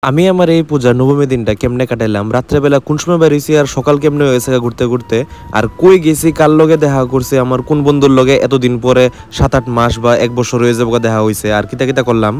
আমি আমার এই পূজা নবমী দিনটা কেমনে কাটাইলাম, রাত্রেবেলা কোন সময় বেরিয়েছি আর সকাল কেমনে হয়েছে ঘুরতে ঘুরতে, আর কই গেছি, কার লগে দেখা করছি, আমার কোন বন্ধুর লগে এতদিন পরে 7-8 মাস বা 1 বছর হয়ে যাবো দেখা হয়েছে, আর কিতা কিতা করলাম।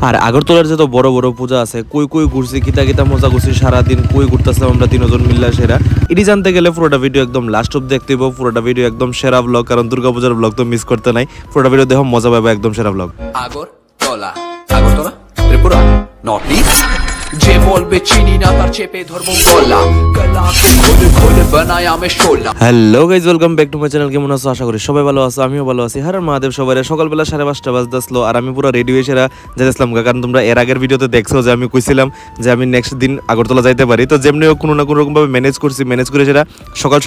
আর আগরতলার যে তো বড় বড় পূজা আছে, কই কই ঘুরছি, কিতা কিতা মজা করছি সারাদিন, কই ঘুরতেছিলাম আমরা তিনজন মিল্লা সেরা। এটি জানতে গেলে পুরোটা ভিডিও একদম লাস্ট অব দেখতে হইব। পুরোটা ভিডিও একদম সেরা ব্লগ, কারণ দুর্গাপূজার ব্লগ তো মিস করতে নাই। পুরোটা ভিডিও দেখো, মজা পাবে, একদম সেরা blog. Agartala, Agartala, Tripura, north east. যে বলবে চিনি না তার চেপে ধরবো গলা, গলাকে খুলে খুলে বানায় আমি শোলা। Hello guys, welcome back to my channel. কেমন আছো? আশা করি সবাই ভালো আছো, আমিও ভালো আছি। হর মহাদেব সবাই। সকালবেলা 5:30 বাজতেছিল আর আমি পুরো রেডি হয়ে সেরা যাইতেছিলাম, কারণ তোমরা এর আগের ভিডিওতে দেখছো যে আমি কইছিলাম যে আমি নেক্সট দিন আগরতলা যাইতে পারি। তো যেমনি হোক কোনো না কোনো রকম ভাবে ম্যানেজ করে সেটা সকাল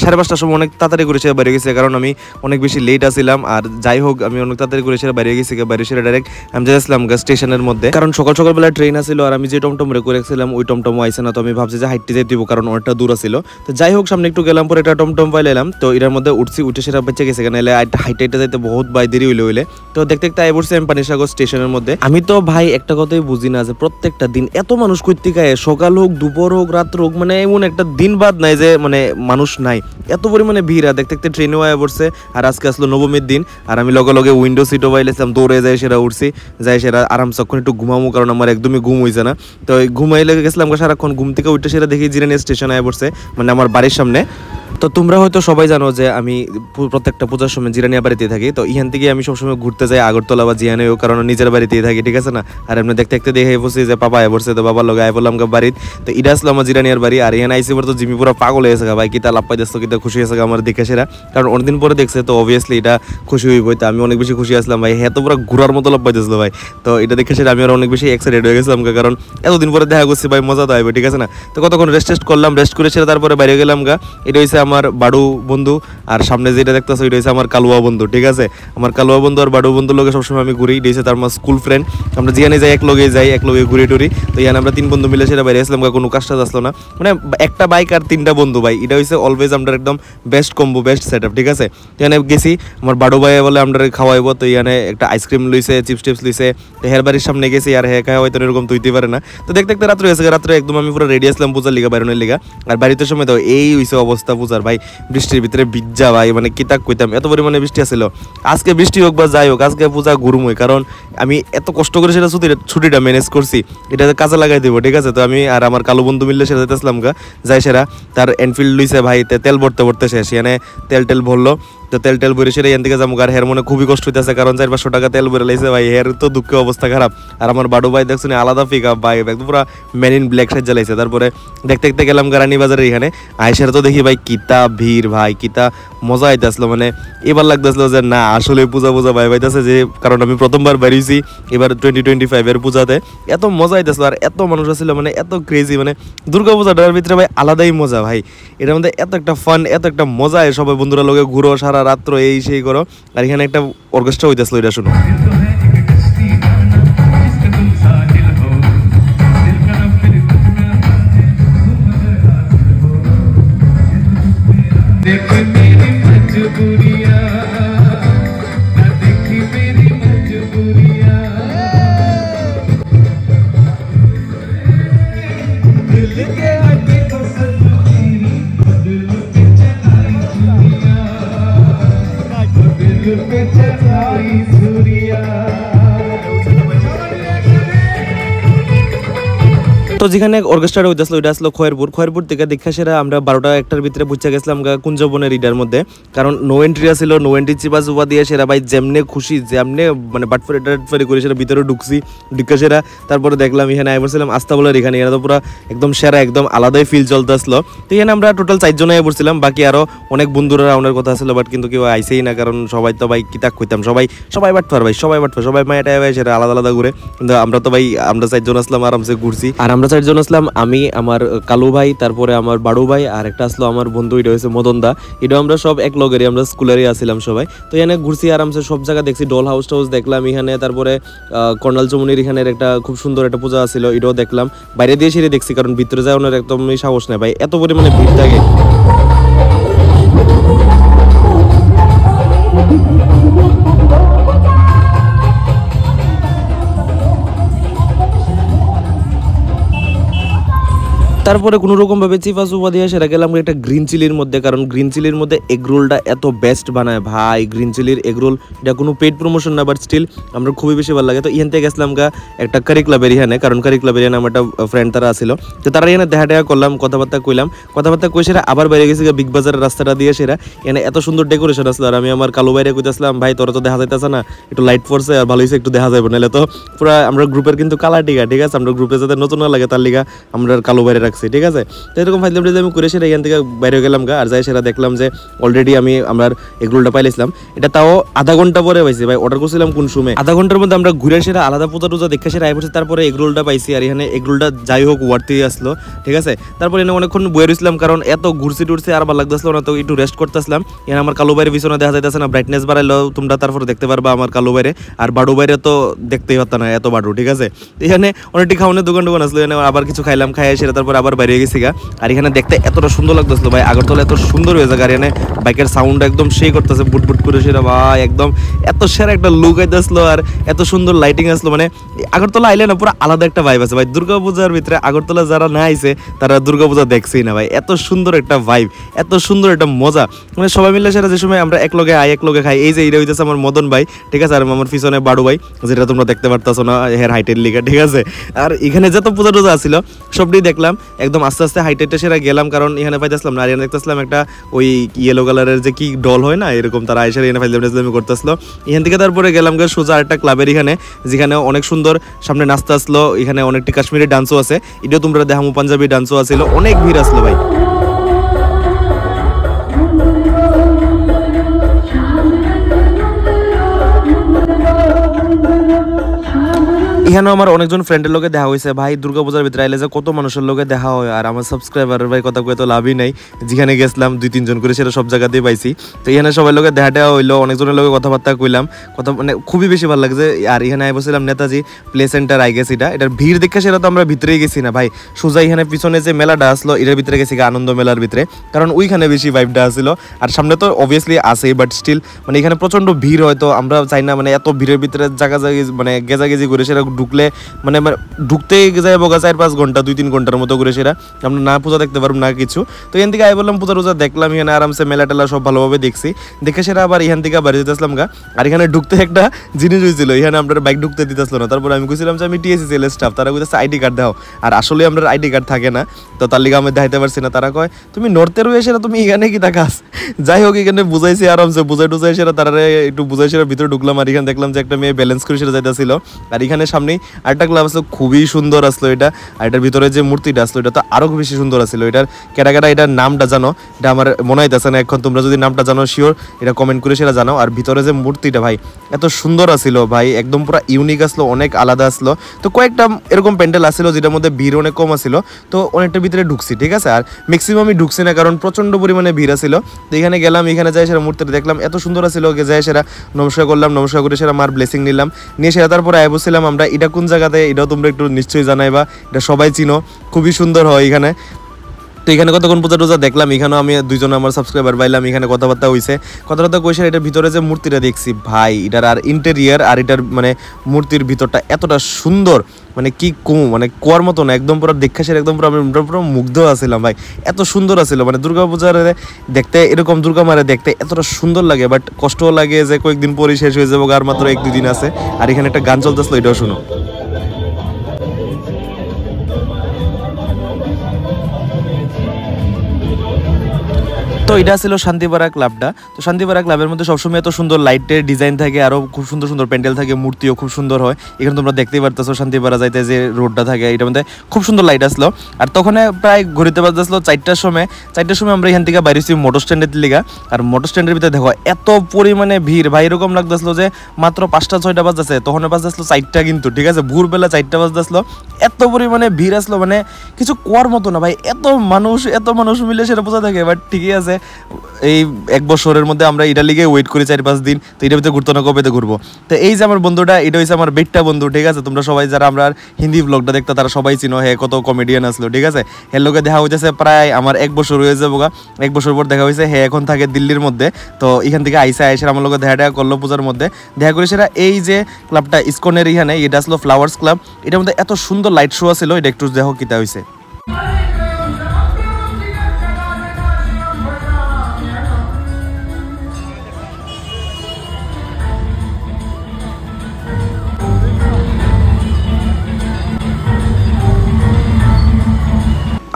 5:30 সময় অনেক তাড়াতাড়ি করে সেরা বাইরে গেছে, কারণ আমি অনেক বেশি লেট আসছিলাম। আর যাই হোক, আমি অনেক তাড়াতাড়ি করে সেরা বাইরে গেছি, বাইরে সেরা ডাইরেক্ট আমি যাইছিলাম স্টেশনের মধ্যে, কারণ সকালবেলা ট্রেন আসছিল আর আমি যে টমটম রে করেছিলাম ওই টমটম আইছে না। তো আমি ভাবছি যে হাইটে যাইতে দিব, কারণ অনেকটা দূর ছিল। তো যাই হোক, সামনে একটু গেলাম, পরে একটা টমটম পাইলাম। তো এটার মধ্যে উঠে সেটা বেঁচে গেছে, কেন হাইটে যাইতে বহুত দেরি হইলে। তো দেখতে দেখতে আই পড়ছি আমি পানিসাগর স্টেশনের মধ্যে। আমি তো ভাই একটা কথাই বুঝি না, যে প্রত্যেকটা দিন এত মানুষ কইতে গায়ে, সকাল হোক, দুপুর হোক, রাত্র হোক, মানে এমন একটা দিন বাদ নাই যে মানে মানুষ নাই, এত পরিমাণে ভিড়। আর দেখতে দেখতে ট্রেনেও আয় পড়ছে। আর আজকে আসলো নবমীর দিন, আর আমি লগে লগে উইন্ডো সিটও পাইলাম, দৌড়ে যাই সেটা উঠছি, যাই সেটা আরাম চক্ষণ একটু ঘুমামো, কারণ আমার একদমই ঘুম হয়েছে না। তো ঘুমাই লেগে গেছিলাম সারাক্ষণ, ঘুম থেকে উঠে সেটা দেখি জিরানিয়া স্টেশনে আয় পড়ছে, মানে আমার বাড়ির সামনে। তো তোমরা হয়তো সবাই জানো যে আমি প্রত্যেকটা পূজার সময় জিরানিয়া বাড়িতেই থাকি। তো ইহান থেকে আমি সবসময় ঘুরতে যাই আগরতলা বা জিয়ানেও, কারণ নিজের বাড়িতেই থাকি, ঠিক আছে না। আর এমনি দেখতে দেখতে দেখে বসছি যে পাপা আয় পড়ছে, তো বাবার লগে আয় বললাম বাড়িতে। তো এটা আসলো আমার জিরানিয়ার বাড়ি। আর ইহান আইসি পর তো জিমি পুরো পাগল হয়েছে, ভাই কিতা লাভ পাই দেখছো, কিতা খুশি হয়েছে আমার দেখে সেরা, কারণ অনেকদিন পরে দেখছে, তো অবভিয়াসলি এটা খুশি হইবই। তো আমি অনেক বেশি খুশি আসলাম ভাই, হ্যাঁ তো পুরো ঘুরার মতো লাভ পাইতেছিল ভাই। তো এটা দেখে সেটা আমি আর অনেক বেশি এক্সাইটেড হয়ে গেছিলাম, কারণ এতদিন পরে দেখা করছি ভাই, মজা তো আইবে, ঠিক আছে না। তো কতক্ষণ রেস্ট করলাম, রেস্ট করে সেটা তারপরে বাইরে গেলাম এটা হয়েছে আমার বাড়ু বন্ধু, আর সামনে যেটা দেখতেছো এটা হচ্ছে আমার কালুয়া বন্ধু, ঠিক আছে। আমার কালুয়া বন্ধু আর বাড়ু বন্ধুর লগে সবসময় আমি ঘুরি, এটা হচ্ছে তার আমার স্কুল ফ্রেন্ড। আমরা জিয়ানে যাই, এক লগে ঘুরে টুরি। তো ইয়ান আমরা 3 বন্ধু মিলে সেটা বাইরে আসলাম, কোনো কাজটা আসলো না, মানে একটা বাইক আর 3টা বন্ধু ভাই, এটা হচ্ছে অলওয়েজ আমরা একদম best combo, best set up, ঠিক আছে। ইয়ানে গেছি, আমার বাড়ু ভাই বলে আমরা খাওয়াইবো। তো ইয়ানে একটা আইসক্রিম লইছে, চিপস লইছে। তো হের বাড়ির সামনে গেছি, আর হ্যাঁ খাওয়া হয়তো এরকম তুইতে পারে না। তো দেখতে দেখতে রাত্রে হয়েছে, রাত্রে একদম আমি পুরো রেডি আসলাম পূজার লিগা, বাইরনের লিগা। আর বাড়িতে সময় তো এই হইছে অবস্থা পূজার ভাই, বৃষ্টির ভিতরে ভিজা ভাই, মানে কিতাক কইতাম, এত পরিমাণে বৃষ্টি আসছিল। আজকে বৃষ্টি হোক বা যাই হোক, আজকে পূজা ঘুরমই, কারণ আমি এত কষ্ট করে সেটা ছুটিটা ম্যানেজ করছি, এটা কাজে লাগাই দেবো, ঠিক আছে। তো আমি আর আমার কালো বন্ধু মিললে সেটা যেতেছিলাম যাই সেরা তার এনফিল্ড লইছে ভাই, তেল ভরতে শেষ, এনে তেল ভরলো। তো তেল ভরে সেটা এখান থেকে যাবো, আর হের মনে খুবই কষ্ট হইতেছে, কারণ 400-500 টাকা তেল ভরে লাইছে ভাই, হের তো দুঃখে অবস্থা খারাপ। আর আমার বাড়ু ভাই দেখছো আলাদা পিক আপ ভাই, একদম পুরো মেন ইন ব্ল্যাক সাইজ জ্বালাইছে। তারপরে দেখতে দেখতে গেলাম রানী বাজারের এখানে আইসার, তো দেখি ভাই কিতা ভিড় ভাই, কিতা মজা আইতেছিল, মানে এবার লাগতেছিল যে না আসলে পূজা ভাই পাইতেছে, যে কারণ আমি প্রথমবার বেরিয়েছি এবার 2025 এর পূজাতে, এত মজা আইতেছিল আর এত মানুষ আসছিল, মানে এত ক্রেজি, মানে দুর্গা পূজাটার ভিতরে ভাই আলাদাই মজা ভাই। এটার মধ্যে এত একটা ফান, এত একটা মজা, সবাই বন্ধুরা লোকে ঘুরো সারা রাত্র, এই সেই করো। আর এখানে একটা অর্কেস্ট্রা হইতেছিল, এটা শুনো। তো যেখানে অর্কেস্ট্রাটা হইতেছিল ওইটা আসলো খয়েরপুর থেকে দেখা সেরা আমরা 12টা-1টার ভিতরে বুঝতে গেছিলাম কুঞ্জবনের রিডার মধ্যে, কারণ নো এন্ট্রি ছিল, নো এন্ট্রি চিপা দিয়ে সেরা ভাই যেমনে খুশি যেমনে মানে বাটফারি করে সেটা ভিতরে ঢুকছি, ঢুকা সেরা। তারপরে দেখলাম এখানে আই পড়ছিলাম আস্তা বলার এখানে, এরা তো পুরো একদম সেরা, একদম আলাদাই ফিল চলতে আসলো। তো এখানে আমরা টোটাল 4 জন আই পড়ছিলাম, বাকি আরো অনেক বন্ধুরা রাউন্ডের কথা ছিল, বাট কিন্তু কেউ আইসেই না, কারণ সবাই তো ভাই কিতাক কইতাম, সবাই বাটফার ভাই, সবাই মায়েটা ভাই সেটা আলাদা ঘুরে। কিন্তু আমরা তো ভাই আমরা 4 জন আসলাম, আরামসে ঘুরছি। আর আমরা চারজন আসলাম, আমি, আমার কালু ভাই, তারপরে আমার বাড়ু ভাই, আর একটা আসলো আমার বন্ধু, এটা হয়েছে মদন দা। এটা আমরা সব এক লগেরই, আমরা স্কুলেরই আসছিলাম সবাই। তো এখানে ঘুরছি আরামসে, সব জায়গা দেখছি, ডল হাউস টাউস দেখলাম এখানে, তারপরে কর্নাল চমুনির এখানের একটা খুব সুন্দর একটা পূজা ছিল, এটাও দেখলাম। বাইরে দিয়ে সেরে দেখছি, কারণ ভিতরে যাওয়ানোর একদমই সাহস নেই ভাই, এত পরিমাণে ভিড় থাকে। তারপরে কোনো রকম ভাবে চিপা চুপা দিয়ে সেটা গেলাম একটা গ্রিন চিলির মধ্যে, কারণ গ্রিন চিলির মধ্যে এগ রোলটা এত বেস্ট বানায় ভাই। গ্রিন চিলির এগ রোল, এটা কোনো পেড প্রমোশন না, বাট স্টিল আমরা খুবই বেশি ভালো লাগে। তো ইহান থেকে গেছিলাম গা একটা কারি ক্লাবের ইহানে, কারণ কারি ক্লাবের ইহানে আমার একটা ফ্রেন্ড তারা আসছিল। তো তারা এখানে দেখা টেহা করলাম, কথাবার্তা কইলাম, কথাবার্তা কই সেরা আবার বাইরে গেছি বিগ বাজারের রাস্তাটা দিয়ে। সেরা এখানে এত সুন্দর ডেকোরেশন আসলো, আর আমি আমার কালো বাইরে কইতেছিলাম ভাই তোরা তো দেখা যাইতেছে না, একটু লাইট পড়ছে আর ভালো হয়েছে একটু দেখা যাবে, নাহলে তো পুরো আমরা গ্রুপের কিন্তু কালার টিকা, ঠিক আছে, আমরা গ্রুপে যাতে নতুন না লাগে তার লিগা আমরা কালো বাইরে রাখছি, ঠিক আছে। তো এরকম ফাইজলাম আমি করে সেটা এখান থেকে বাইরে গেলাম গা, আর যাই সেটা দেখলাম যে অলরেডি আমি আমার এগরোলটা পাইলাম। এটা তাও আধা ঘন্টা পরে পাইছি ভাই, অর্ডার করছিলাম কোন সময়, আধা ঘন্টার মধ্যে আমরা ঘুরে সেটা আলাদা পূজা টুজা দেখে সেটা আই পড়ছি, তারপরে এগরোলটা পাইছি। আর এখানে এগরোলটা যাই হোক ওয়ার্থই আসলো, ঠিক আছে। তারপরে এনে অনেকক্ষণ বয়ে রয়েছিলাম, কারণ এত ঘুরছি টুরছি আর ভালো লাগতেছিল না, তো একটু রেস্ট করতেছিলাম। এখানে আমার কালো বাইরে পিছনে দেখা যাইতেছে না, ব্রাইটনেস বাড়াইলো তোমরা তারপরে দেখতে পারবা আমার কালো বাইরে, আর বাড়ু বাইরে তো দেখতেই পারতাম না, এত বাড়ু, ঠিক আছে। এখানে অনেকটি খাওয়ানোর দোকান টোকান আসলো, এখানে আবার কিছু খাইলাম, খাই সেটা তারপর আবার বাইরে গেছি গা। আর এখানে দেখতে এতটা সুন্দর লাগতেছিল ভাই, আগরতলা এত সুন্দর হয়েছে, আর এখানে বাইকের সাউন্ড একদম সেই করতেছে বুট বুট করে সেটা ভাই, একদম এত সেরা একটা লুক আইতেছিল, আর এত সুন্দর লাইটিং আসলো। মানে আগরতলা আইলে না পুরো আলাদা একটা ভাইব আছে ভাই। দুর্গাপূজার ভিতরে আগরতলা যারা না আইছে তারা দুর্গাপূজা দেখছেই না ভাই, এত সুন্দর একটা ভাইব, এত সুন্দর একটা মজা। মানে সবাই মিলে সেটা যে সময় আমরা এক লগে আই এক লগে খাই, এই যে এটা হইতেছে আমার মদন ভাই, ঠিক আছে, আর আমার পিছনে বাড়ু ভাই, যেটা তোমরা দেখতে পারতাছো না হের হাইটের লিগা, ঠিক আছে। আর এখানে যত পূজা টুজা আসছিল সবটাই দেখলাম, একদম আস্তে আস্তে হাইটেটে সেরা গেলাম, কারণ এখানে পাইতেছিলাম না। আর এখানে দেখতেছিলাম একটা ওই ইয়েলো কালারের যে কি ডল হয় না এরকম, তারা এসে এখানে ফাইজলামি করতেছিল। এখান থেকে তারপরে গেলাম গিয়ে সোজা একটা ক্লাবের এখানে, যেখানে অনেক সুন্দর সামনে নাস্তা আসলো, এখানে অনেকটি কাশ্মীরি ডান্সও আছে, এটাও তোমরা দেখামু, পাঞ্জাবি ডান্সও আসছিল, অনেক ভিড় আসলো ভাই। এখানেও আমার অনেকজন ফ্রেন্ডের লোকে দেখা হয়েছে ভাই, দুর্গাপূজার ভিতরে আইলে যে কত মানুষের লোকে দেখা হয়। আর আমার সাবস্ক্রাইবারের ভাই কথা কয়ে তো লাভই নাই, যেখানে গেছিলাম 2-3 জন করে সেটা সব জায়গাতেই পাইছি। তো এখানে সবাই লোকে দেখা টেয়া হইলো, অনেকজনের লোকে কথাবার্তা কইলাম, কথা মানে খুবই বেশি ভালো লাগছে। আর এখানে আই বসছিলাম নেতাজি প্লে সেন্টার আই গেছি, এটার ভিড় দেখে সেটা তো আমরা ভিতরেই গেছি না ভাই, সোজা এখানে পিছনে যে মেলাটা আসলো এটার ভিতরে গেছি, আনন্দ মেলার ভিতরে, কারণ ওইখানে বেশি ভাইবটা আসছিল। আর সামনে তো অবভিয়াসলি আসেই, বাট স্টিল মানে এখানে প্রচন্ড ভিড়, হয়তো আমরা চাই না মানে এত ভিড়ের ভিতরে জায়গা মানে গেজাগেজি করে সেটা ঢুকলে মানে ঢুকতে যায় বোগা 4-5 ঘন্টা 2-3 ঘন্টার মতো করে সেটা আমরা না পূজা দেখতে পারবো না কিছু। তো এখান থেকে আই বললাম পূজা টুজা দেখলাম, এখানে আরামসে মেলা টেলা সব ভালোভাবে দেখছি, দেখে সেটা আবার এখান থেকে বাড়ি যেতেছিলাম গা। আর এখানে ঢুকতে একটা জিনিস হয়েছিল, এখানে আমরা বাইক ঢুকতে দিতেছিল না। তারপর আমি কইছিলাম যে আমি TSCL স্টাফ, তারা কইতেছে আইডি কার্ড দাও, আর আসলে আমরা আইডি কার্ড থাকে না, তো তার লিগে আমি দেখাইতে পারছি না। তারা কয় তুমি নর্থের হয়ে সেটা তুমি এখানে কি দেখাস। যাই হোক এখানে বুঝাইছি আরামসে, বুঝাই টুজাই সেটা তারা একটু বুঝাই সেটা ভিতরে ঢুকলাম। আর এখানে দেখলাম যে একটা মেয়ে ব্যালেন্স করে সেটা যাইতেছিল। আর এখানে সামনেই আরেকটা ক্লাব আসলো, খুবই সুন্দর আসলো এটা। আর এটার ভিতরে যে মূর্তিটা আসলো এটা তো আরো বেশি সুন্দর আসলো। এটার কেটা এটার নামটা জানো, এটা আমার মনে হইতেছে না এখন, তোমরা যদি নামটা জানো শিওর এটা কমেন্ট করে সেটা জানাও। আর ভিতরে যে মূর্তিটা ভাই এত সুন্দর আসলো ভাই, একদম পুরো ইউনিক আসলো, অনেক আলাদা আসলো। তো কয়েকটা এরকম প্যান্ডেল আসলো যেটার মধ্যে ভিড় অনেক কম আসলো, তো অনেকটার ভিতরে ঢুকছি, ঠিক আছে। আর ম্যাক্সিমামই ঢুকছি না, কারণ প্রচন্ড পরিমাণে ভিড় আসলো। তো এখানে গেলাম, এখানে যাই সেটা মূর্তিটা দেখলাম এত সুন্দর আসলো, যাই সেটা নমস্কার করলাম, নমস্কার করে সেটা মার ব্লেসিং নিলাম, নিয়ে সেটা তারপরে আয় বসছিলাম আমরা। এটা কোন জায়গাতে এটাও তোমরা একটু নিশ্চয়ই জানাইবা, এটা সবাই চিনো, খুবই সুন্দর হয় এখানে। তো এখানে কতক্ষণ পূজা টুজা দেখলাম, এখানেও আমি 2 জন আমার সাবস্ক্রাইবার পাইলাম, এখানে কথাবার্তা হয়েছে, কথাবার্তা কইছে। এটার ভিতরে যে মূর্তিটা দেখছি ভাই, এটার আর ইন্টেরিয়ার আর এটার মানে মূর্তির ভিতরটা এতটা সুন্দর, মানে কি কমু, মানে কোয়ার মতো না, একদম পুরো দেখা সেটা একদম পুরো মুগ্ধ আছিলাম ভাই, এত সুন্দর আছিল। মানে দুর্গাপূজার দেখতে এরকম দুর্গা মারে দেখতে এতটা সুন্দর লাগে, বাট কষ্টও লাগে যে কয়েকদিন পরে শেষ হয়ে যাবো, আর মাত্র 1-2 দিন আছে। আর এখানে একটা গান চলতেছিল, এটাও শুনো। তো তো এটা ছিল শান্তিপাড়া ক্লাবটা। তো শান্তিপাড়া ক্লাবের মধ্যে সবসময় এত সুন্দর লাইটের ডিজাইন থাকে, আরও খুব সুন্দর সুন্দর প্যান্ডেল থাকে, মূর্তিও খুব সুন্দর হয়। এখানে তোমরা দেখতেই পারতেছো শান্তিপাড়া যাইতে যে রোডটা থাকে এটার মধ্যে খুব সুন্দর লাইট আসলো। আর তখন প্রায় ঘুরিতে বাজতেছিল 4টার সময়। 4টার সময় আমরা এখান থেকে বাইরেছি মোটর স্ট্যান্ডের লিগা। আর মোটর স্ট্যান্ডের ভিতরে দেখো এত পরিমাণে ভিড় ভাই, এরকম লাগতেছিল যে মাত্র 5টা 6টা বাজতেছে, তখন বাজতেছিল 4টা কিন্তু, ঠিক আছে, ভোরবেলা 4টা বাজতেছিল। এত পরিমাণে ভিড় আসলো, মানে কিছু কোয়ার মতো না ভাই, এত মানুষ মিলে সেটা বোঝা থাকে। বাট ঠিকই আছে, এই 1 বছরের মধ্যে আমরা এটা লিগে ওয়েট করি 4-5 দিন, তো এটার ভিতরে ঘুরতে না কবেতে ঘুরবো। তো এই যে আমার বন্ধুটা, এটা হচ্ছে আমার বেটটা বন্ধু, ঠিক আছে। তোমরা সবাই যারা আমরা হিন্দি ব্লগটা দেখতে তারা সবাই চিনো, হ্যাঁ কত কমেডিয়ান আসলো, ঠিক আছে। এর লোকে দেখা হয়েছে প্রায় আমার 1 বছর হয়ে যাবো গা। 1 বছর পর দেখা হয়েছে, হ্যাঁ এখন থাকে দিল্লির মধ্যে। তো এখান থেকে আইসা আমার লোকে দেখা করলো পূজার মধ্যে, দেখা করে সেটা এই যে ক্লাবটা ইসকনের এখানে, এটা আসলো ফ্লাওয়ার্স ক্লাব। এটার মধ্যে এত সুন্দর লাইট শো ছিল, এটা একটু দেখো কিতা হয়েছে।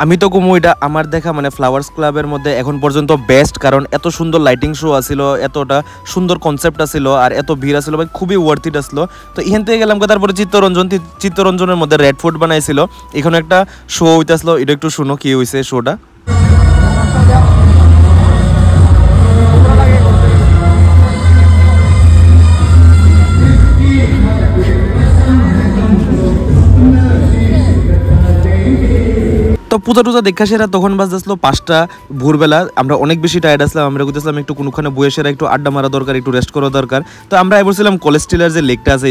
আমি তো কমু এটা আমার দেখা মানে ফ্লাওয়ার্স ক্লাবের মধ্যে এখন পর্যন্ত বেস্ট, কারণ এত সুন্দর লাইটিং শো আসিল, এতটা সুন্দর কনসেপ্ট আসিল, আর এত ভিড় আসিল ভাই, খুবই ওয়ার্থ ইট আসলো। তো এখান থেকে গেলাম, তারপরে চিত্তরঞ্জনের মধ্যে রেড ফুড বানাইছিল, এখানে একটা শো হইতে আসলো, এটা একটু শুনো কি হয়েছে শোটা। তো পূজা টুজা দেখা সেরা তখন বাজতেছিল 5টা ভোরবেলা। আমরা অনেক বেশি টায়ার্ড আসলাম, আমরা বুঝতেছিলাম একটু কোনোখানে বয়ে সেরা একটু আড্ডা মারা দরকার, একটু রেস্ট করা দরকার। তো আমরা বলছিলাম কলেজ স্টিলের যে লেকটা আছে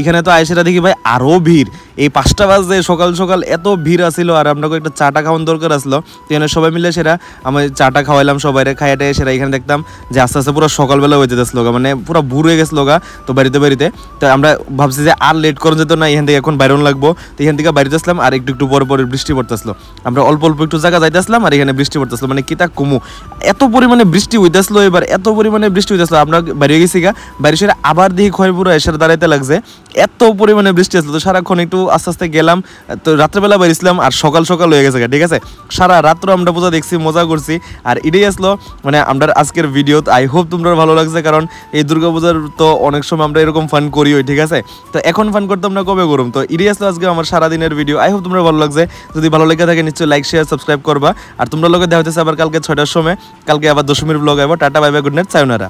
এখানে তো আইসেরা দেখি ভাই আরও ভিড়। এই 5টা বাজে সকাল সকাল এত ভিড় আসিল, আর আমরা একটা চাটা খাওয়ার দরকার আসলো। তো এখানে সবাই মিলে সেরা আমি চাটা খাওয়াইলাম সবাই, খাইয়াটাই সেরা এখানে দেখতাম যে আস্তে আস্তে পুরো সকালবেলা হয়ে যেতেছিল গা, মানে পুরো ভোর হয়ে গেছিল গা। তো বাড়িতে তো আমরা ভাবছি যে আর লেট করা যেত না, এখান থেকে এখন বাইরন লাগবো। তো এখান থেকে বাড়িতে আসলাম, আর একটু পরে বৃষ্টি পড়তেছিল। আমরা অল্প একটু জায়গা যাইতে আসলাম, আর এখানে বৃষ্টি পড়তেছিল, মানে কিতা কমু, এত পরিমাণে বৃষ্টি হইতেছিল। এবার এত পরিমাণে বৃষ্টি হইতেছিল, আমরা বাইরে গেছি গা, বাইরে সেরা আবার দেখি খয়পুরা এসে দাঁড়াইতে লাগছে, এত পরিমাণে বৃষ্টি আসলো। তো সারাক্ষণ একটু আস্তে আস্তে গেলাম, তো রাত্রেবেলা বেরিয়েছিলাম, আর সকাল হয়ে গেছে গা, ঠিক আছে। সারা রাত্র আমরা পূজা দেখছি, মজা করছি, আর এটাই আসলো মানে আমরা আজকের ভিডিও। আই হোপ তোমরা ভালো লাগছে, কারণ এই দুর্গাপূজার তো অনেক সময় আমরা এরকম ফান করি, ঠিক আছে। তো এখন ফান করতাম না, কবে করুম। তো এটাই আসলো আজকে আমার সারাদিনের ভিডিও। আই হোপ তোমরা ভালো লাগছে। যদি ভালো লেগে থাকে নিশ্চয়ই লাইক শেয়ার সাবস্ক্রাইব করবা। আর তোমরা লোকে দেখা হচ্ছে আবার কালকে 6টার সময়, কালকে আবার দশমীর ব্লগ আইব। Tata bye bye, good night, সায়োনারা।